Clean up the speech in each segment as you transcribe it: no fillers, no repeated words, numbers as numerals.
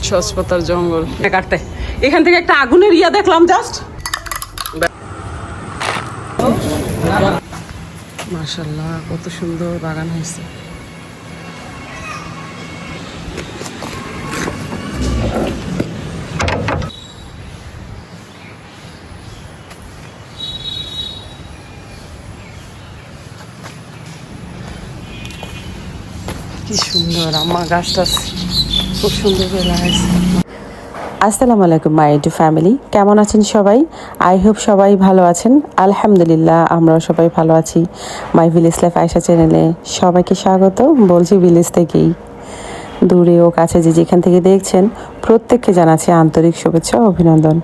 সহজপাতার জঙ্গল কাটতে এখান থেকে একটা আগুনের ইয়া দেখলাম জাস্ট। মাশাআল্লাহ কত সুন্দর বাগান হয়েছে। কি সুন্দর আমার গাছটা খুব সুন্দর করে লাগাইছে। আসসালামু আলাইকুম মাই টু ফ্যামিলি, কেমন আছেন সবাই? আই হোপ সবাই ভালো আছেন। আলহামদুলিল্লাহ আমরাও সবাই ভালো আছি। মাই ভিলেজ লাইফ আয়েশা চ্যানেলে সবাইকে স্বাগত বলছি ভিলেজ থেকেই। দূরে ও কাছে যে যেখান থেকে দেখছেন প্রত্যেককে জানাচ্ছি আন্তরিক শুভেচ্ছা ও অভিনন্দন।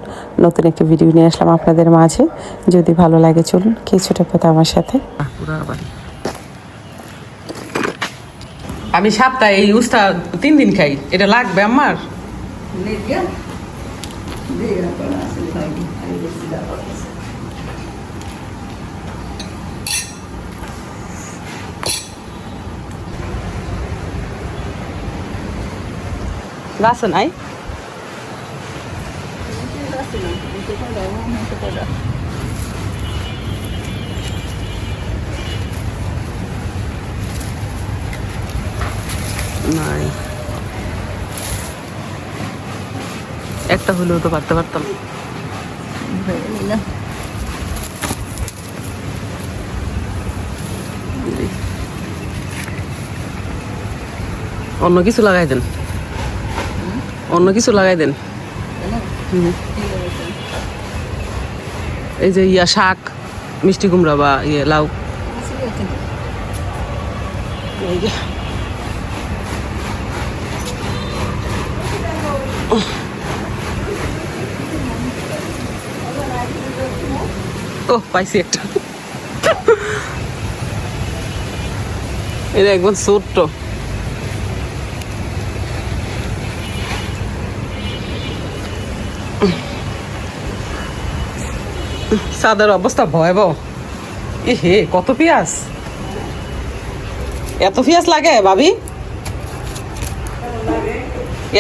নতুন একটা ভিডিও নিয়ে আসলাম আপনাদের মাঝে। যদি ভালো লাগে চলুন কিছুটা পথ আমার সাথে। আমি সপ্তাহে এই উস্তা 3 দিন খাই, এটা লাগবে আমার। গাছ নাই নাই, একটা হলেও তো পারতে পারতাম। অন্য কিছু লাগাই দেন, অন্য কিছু লাগাই দেন। এই যে ইয়া শাক, মিষ্টি কুমড়া বা ইয়ে লাউ। এই যে ও পাইছি একটা, এটা একদম ছোট্ট। সাদার অবস্থা ভয়াবহ। এ হে কত পেঁয়াজ, এত পেঁয়াজ লাগে ভাবি?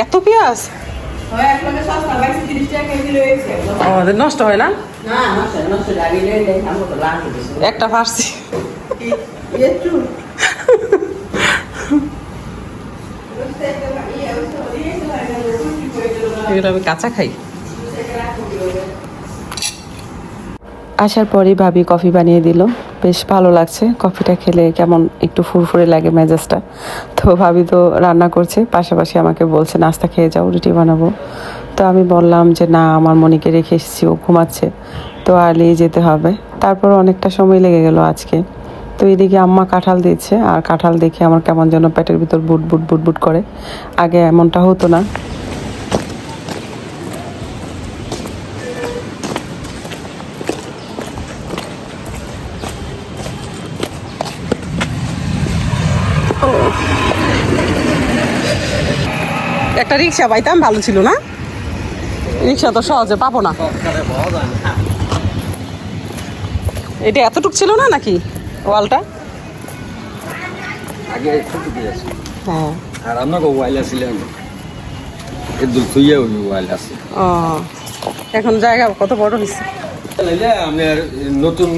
এত পেঁয়াজ আমাদের নষ্ট হয় না? একটা ফার্সি এগুলো আমি কাঁচা খাই। আসার পরই ভাবি কফি বানিয়ে দিল, বেশ ভালো লাগছে। কফিটা খেলে কেমন একটু ফুরফুরে লাগে মেজাজটা। তো ভাবি তো রান্না করছে, পাশাপাশি আমাকে বলছে নাস্তা খেয়ে যাও, রুটি বানাবো। তো আমি বললাম যে না, আমার মনিকে রেখে এসেছি, ও ঘুমাচ্ছে, তো আর্লি যেতে হবে। তারপর অনেকটা সময় লেগে গেল আজকে। তো এদিকে আম্মা কাঁঠাল দিচ্ছে, আর কাঁঠাল দেখে আমার কেমন যেন পেটের ভিতর বুট বুট বুট বুট করে। আগে এমনটা হতো না। একটা রিক্সা পাইতাম ভালো ছিল না? রিক্সা তো সহজে পাবো না। এটা এতটুক ছিল না নাকি ওয়ালটা? আগে ছোটটি আছে, হ্যাঁ। আর আমরা ওয়াইল ছিলাম এদুল থুইয়া ওই ওয়াইল আছে। ও এখন জায়গা কত বড় হয়েছে। আমি আর নতুন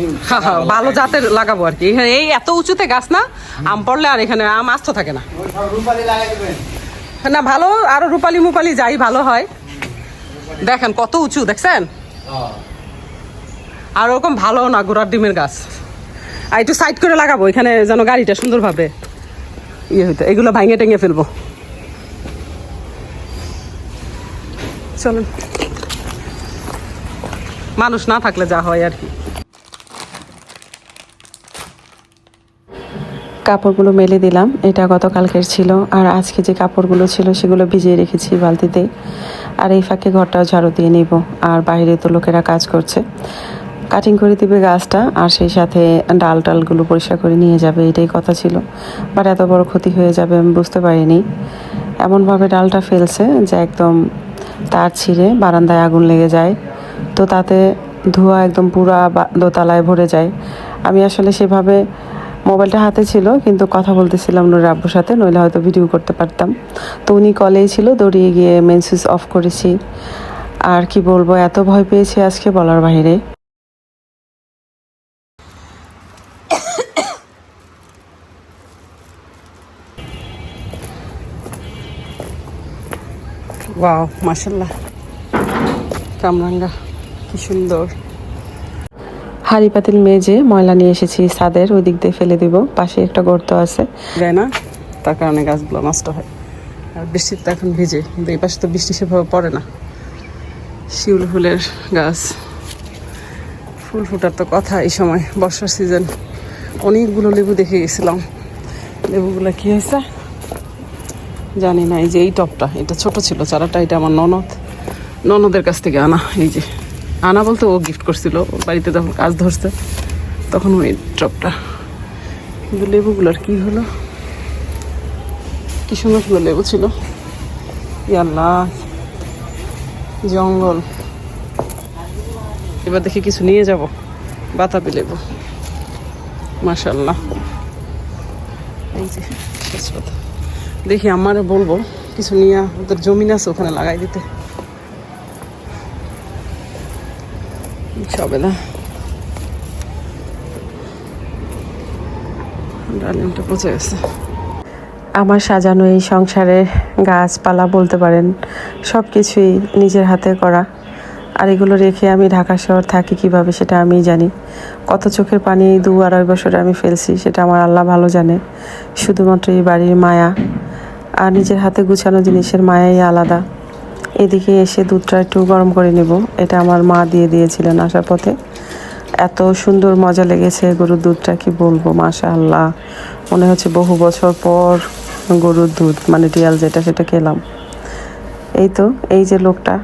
ভালো জাতের লাগাবো আর কি। এখানে এই এত উঁচুতে গাছ না, আম পড়লে আর এখানে আম আস্ত থাকে না। না ভালো, আরো রূপালি মুপালি যাই ভালো হয়। দেখেন কত উঁচু, দেখছেন? আর ওরকম ভালো না ঘোড়ার ডিমের গাছ। আর একটু সাইড করে লাগাবো এখানে যেন গাড়িটা সুন্দরভাবে ইয়ে হইতো। এগুলো ভাঙে টেঙে ফেলবো। চলুন, মানুষ না থাকলে যা হয় আর কি। কাপড়গুলো মেলে দিলাম, এটা গতকালকের ছিল। আর আজকে যে কাপড়গুলো ছিল সেগুলো ভিজিয়ে রেখেছি বালতিতে। আর এই ফাঁকে ঘরটাও ঝাড়ু দিয়ে নিব। আর বাইরে তো লোকেরা কাজ করছে, কাটিং করে দিবে গাছটা, আর সেই সাথে ডাল টালগুলো পরিষ্কার করে নিয়ে যাবে, এটাই কথা ছিল। বাট এত বড় ক্ষতি হয়ে যাবে আমি বুঝতে পারিনি। এমনভাবে ডালটা ফেলছে যে একদম তার ছিঁড়ে বারান্দায় আগুন লেগে যায়। তো তাতে ধোঁয়া একদম পুরা দোতলায় ভরে যায়। আমি আসলে সেভাবে মোবাইলটা হাতে ছিল কিন্তু কথা বলতেছিলাম নুরের আব্বুর সাথে, নইলে হয়তো ভিডিও করতে পারতাম। তো উনি কলেই ছিল, দৌড়িয়ে গিয়ে মেন সুইচ অফ করেছি। আর কি বলবো, এত ভয় পেয়েছি আজকে বলার বাইরে। ওয়াও মাশাআল্লাহ, কামরাঙ্গা কি সুন্দর। হাঁড়ি পাতিল মেজে ময়লা নিয়ে এসেছি ছাদের ওই দিক দিয়ে ফেলে দিব, পাশে একটা গর্ত আছে। দেয় না, তার কারণে গাছগুলো নষ্ট হয়। আর বৃষ্টিতে এখন ভিজে, কিন্তু এই পাশে তো বৃষ্টি সেভাবে পড়ে না। শিউলি ফুলের গাছ, ফুল ফোটার তো কথা এই সময়, বর্ষার সিজন। অনেকগুলো লেবু দেখে গেছিলাম, লেবুগুলো কি হয়েছে জানি না। এই যে এই টপটা, এটা ছোট ছিল চারাটা, এটা আমার ননদের কাছ থেকে আনা। এই যে আনা বলতে ও গিফট করছিল, ওর বাড়িতে যখন কাজ ধরছে তখন ওই টপটা। কিন্তু লেবুগুলোর কি হলো, কি সুন্দর সুন্দর লেবু ছিল। আল্লাহ, জঙ্গল। এবার দেখি কিছু নিয়ে যাব, বাতাবি লেবু মাশাআল্লাহ। এই যে তেজপাতা, দেখি আমারে বলবো কিছু নিয়ে, ওদের জমিন আছে ওখানে লাগাই দিতে। সবেদা, ডালিমটা পচে গেছে। আমার সাজানো এই সংসারে গাছপালা বলতে পারেন সব কিছুই নিজের হাতে করা। আর এগুলো রেখে আমি ঢাকা শহর থাকি কিভাবে সেটা আমিই জানি। কত চোখের পানি এই 2-2.5 বছরে আমি ফেলছি, সেটা আমার আল্লাহ ভালো জানে। শুধুমাত্র এই বাড়ির মায়া আর নিজের হাতে গুছানো জিনিসের মায়াই আলাদা। এদিকে এসে দুধটা একটু গরম করে নেব, এটা আমার মা দিয়ে দিয়েছিলেন আসার পথে। এত সুন্দর মজা লেগেছে গরুর দুধটা, কি বলবো, মাশাআল্লাহ। মনে হচ্ছে বহু বছর পর গরুর দুধ, মানে রিয়াল যেটা, সেটা খেলাম। এই তো, এই যে লোকটা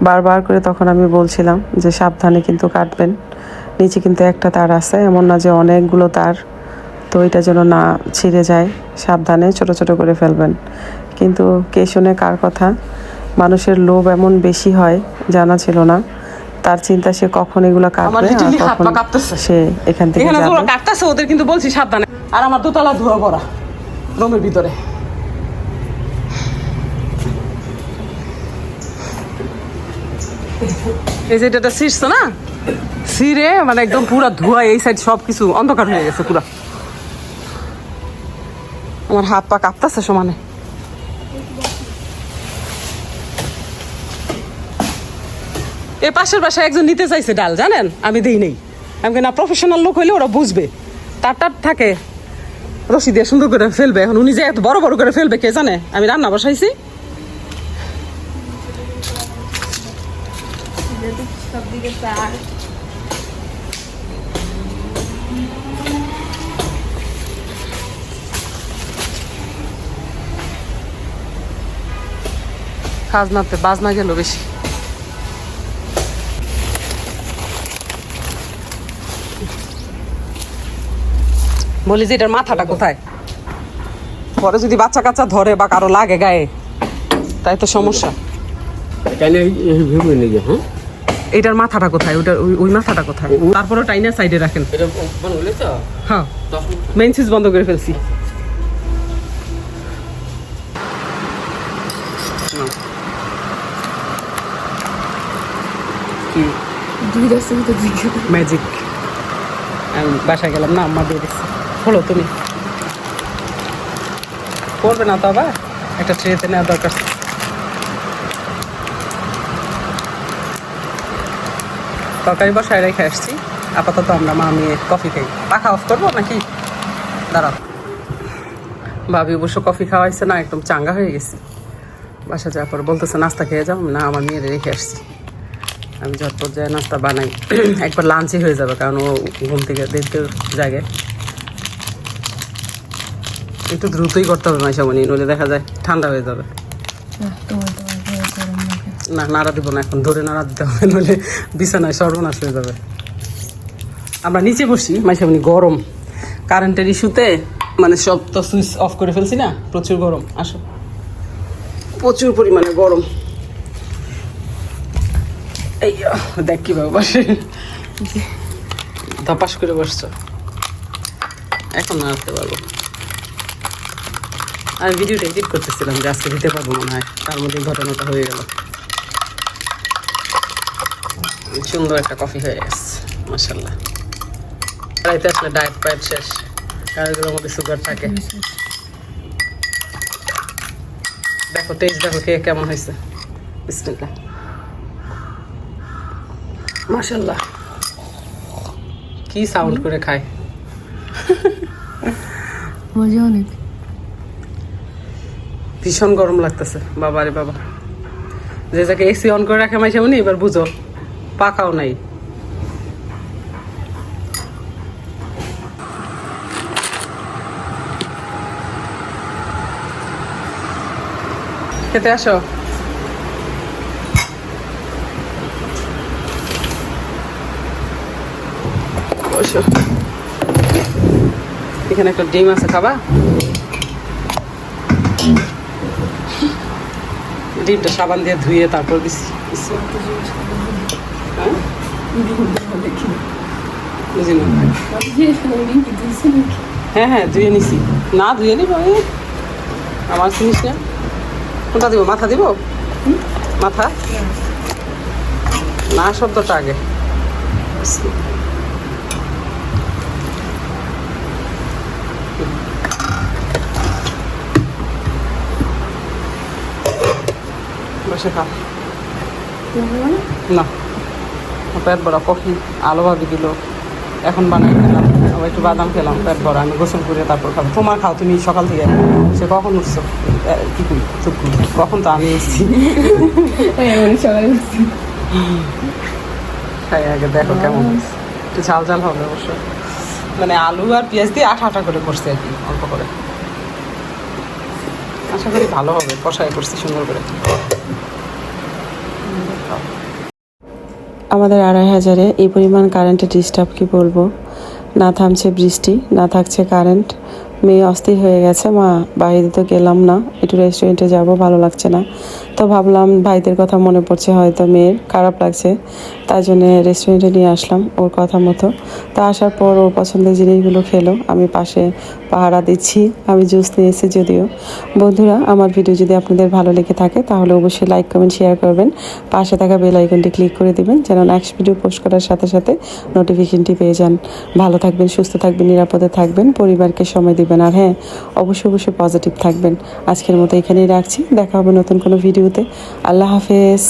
বারবার করে তখন আমি বলছিলাম যে সাবধানে কিন্তু কাটবেন, নিচে কিন্তু একটা তার আছে, এমন না যে অনেকগুলো তার, তো এটা যেন না ছিঁড়ে যায়, সাবধানে ছোট ছোট করে ফেলবেন। কিন্তু কে শুনে কার কথা, মানুষের লোভ এমন বেশি হয় জানা ছিল না। তার চিন্তা সে কখন এগুলো কাটবে আর কখন সে এখান থেকে এখানে যাবে। ওরা কাটতেছে, ওদের কিন্তু বলছি সাবধানে। আর আমার দোতলা ধোয়া পড়া রুমের ভিতরে। এই যে এটা ছিঁড়ছে না, ছিঁড়ে মানে একদম পুরা ধোয়া, এই সাইড সব কিছু অন্ধকার হয়ে গেছে পুরা। আমার হাত পা কাঁপতেছে সমানে। এই পাশের বাসায় একজন নিতে চাইছে ডাল, জানেন, আমি দিই নেই। আমি না, প্রফেশনাল লোক হইলে ওরা বুঝবে, তার থাকে রশি দিয়ে সুন্দর করে ফেলবে। এখন উনি যে এত বড় বড় করে ফেলবে কে জানে। আমি রান্না বসাইছি, খাজনাতে বাজনা গেল বেশি। বলি যে এটার মাথাটা কোথায়, পরে যদি বাচ্চা কাচ্চা ধরে বা কারো লাগে গায়ে, তাই তো সমস্যা। এইটার মাথাটা কোথায়, ওটার ওই মাথাটা কোথায়, তারপরে টাইনা সাইডে রাখেন। হ্যাঁ, মেইন সুইচ বন্ধ করে ফেলছি। ম্যাজিক। আমি বাসায় গেলাম না, আম্মা দিয়ে দিচ্ছি। হলো, তুমি করবে না তো, আবার একটা ট্রেতে নেওয়া দরকার। তরকারি বসায় রেখে আসছি, আপাতত আমরা মা মেয়ে কফি খাই। পাখা অফ করবো নাকি? দাঁড়াও। ভাবি অবশ্য কফি খাওয়াইছে না, একদম চাঙ্গা হয়ে গেছি। বাসা যাওয়ার পর বলতেছে নাস্তা খেয়ে যাও না, আমার মেয়ের রেখে আসছি। আমি ঝটপট যাই নাস্তা বানাই, একবার লাঞ্চই হয়ে যাবে, কারণ ও ঘুম থেকে দেখতে জায়গায়। একটু দ্রুতই করতে হবে মাইশামণি, নইলে দেখা যায় ঠান্ডা হয়ে যাবে। না, নাড়া দিব না এখন, ধরে নাড়া দিতে হবে, নইলে বিছানায় সর্বনাশ হয়ে যাবে। আমরা নিচে বসি মাইশামণি, গরম কারেন্টের ইস্যুতে, মানে সব তো সুইচ অফ করে ফেলছি না, প্রচুর গরম। আসো, প্রচুর পরিমাণে গরম। এই দেখ কিভাবে বসে, ধপাস করে বসছ। এখন নাড়তে পারবো। আমি ভিডিওটা এডিট করতেছিলাম যে আজকে দিতে পারবো মনে হয়, তার মধ্যে ঘটনাটা হয়ে গেল। সুন্দর একটা কফি হয়ে গেছে মাশাআল্লাহ। রাইতে আসলে ডায়েট ফায়েট শেষ, কারণ এগুলোর মধ্যে সুগার থাকে। দেখো টেস্ট দেখো কে কেমন হয়েছে। বিসমিল্লাহ মাশাআল্লাহ। কি সাউন্ড করে খায়, মজা অনেক। ভীষণ গরম লাগতেছে বাবা রে বাবা। যে যাকে এসি অন করে রাখে মাইছে উনি, এবার বুঝো পাকাও নাই। খেতে আসো। বসো। এখানে একটা ডিম আছে, খাবা? ডিমটা সাবান দিয়ে ধুয়ে তারপর দিছি। হ্যাঁ? বুঝি না। হ্যাঁ হ্যাঁ ধুয়ে নিছি। না ধুয়ে নিব আমার জিনিস না। কোনটা দিব? মাথা দিব? মাথা না শব্দটা আগে। বসে খা। না পেট ভরা কফি আলো ভাবি দিল, এখন বানাই খেলাম। আবার একটু বাদাম খেলাম, পেট ভরা। আমি গোসল করে তারপর খাবো। তোমার খাও, তুমি সকাল থেকে। সে কখন উঠছো? কি করি চুপ করি, কখন তো আমি এসছি। খাই আগে দেখো কেমন হয়েছে। একটু ঝাল ঝাল হবে অবশ্য, মানে আলু আর পেঁয়াজ দিয়ে আঠা আঠা করে করছে আর কি, অল্প করে। আশা করি ভালো হবে, কষাই করছি সুন্দর করে। আমাদের 2500-এ এই পরিমাণ কারেন্টের ডিস্টার্ব কি বলবো। না থামছে বৃষ্টি, না থাকছে কারেন্ট। মেয়ে অস্থির হয়ে গেছে, মা বাইরে তো গেলাম না, একটু রেস্টুরেন্টে যাব, ভালো লাগছে না। তো ভাবলাম ভাইদের কথা মনে পড়ছে, হয়তো মেয়ের খারাপ লাগছে, তাই জন্যে রেস্টুরেন্টে নিয়ে আসলাম ওর কথা মতো। তা আসার পর ওর পছন্দের জিনিসগুলো খেলো, আমি পাশে পাহারা দিচ্ছি। আমি জুস নিয়ে এসেছি যদিও। বন্ধুরা, আমার ভিডিও যদি আপনাদের ভালো লেগে থাকে তাহলে অবশ্যই লাইক কমেন্ট শেয়ার করবেন, পাশে থাকা বেল আইকনটি ক্লিক করে দিবেন যেন নেক্সট ভিডিও পোস্ট করার সাথে সাথে নোটিফিকেশনটি পেয়ে যান। ভালো থাকবেন, সুস্থ থাকবেন, নিরাপদে থাকবেন, পরিবারকে সময় দিবেন, আর হ্যাঁ অবশ্যই পজিটিভ থাকবেন। আজকের মতো এখানেই রাখছি, দেখা হবে নতুন কোনো ভিডিওতে। আল্লাহ হাফেজ।